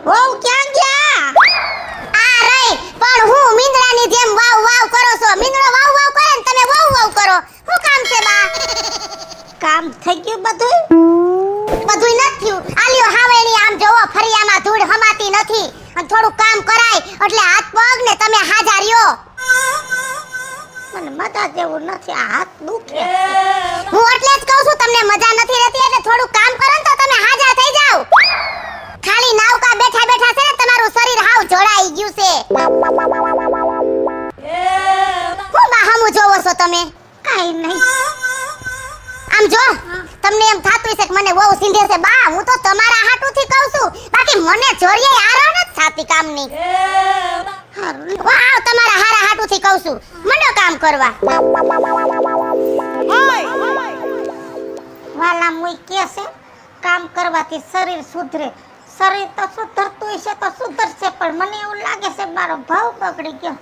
વહુ ક્યાં ગયા? આ રહી, પણ હું મીંદડાની જેમ વાવ વાવ કરો છો. મીંદડો વાવ વાવ કરે ને તમે વાવ વાવ કરો. શું કામ છે બા? કામ થઈ ગયું બધું? બધુંય નથી થયું. આલ્યો હાવેણી આમ જોવો, ફરિયામાં ધૂળ હમાતી નથી. અને થોડું કામ કરાય એટલે હાથ પગ ને તમે હાજા રહ્યો. મને મજા જેવું નથી, આ હાથ દુખે. હું એટલે જ કહું છું તમને મજા નથી રહેતી એટલે થોડું કામ કરો ને તો તમે હાજા થઈ જાવ. ખાલી નાવકા બેઠા બેઠા છે ને તમારું શરીર હાવ જોડાઈ ગયું છે. હું બા હમુ જોવો છો તમે? કાઈ નહીં. આમ જો, તમને એમ થાતું હશે કે મને બહુ સિંધે છે. બા હું તો તમારા હાટુથી કહું છું, બાકી મને જોરિયે આરો ન થાતી કામની. વાવ, તમારા હારા હાટુથી કહું છું. મંડો કામ કરવા. વાલા મુઈ કે છે કામ કરવાથી શરીર સુધરે. શરીર તો સુધરતું હશે તો સુધરશે, પણ મને એવું લાગે છે મારો ભાવ બગડી ગયો.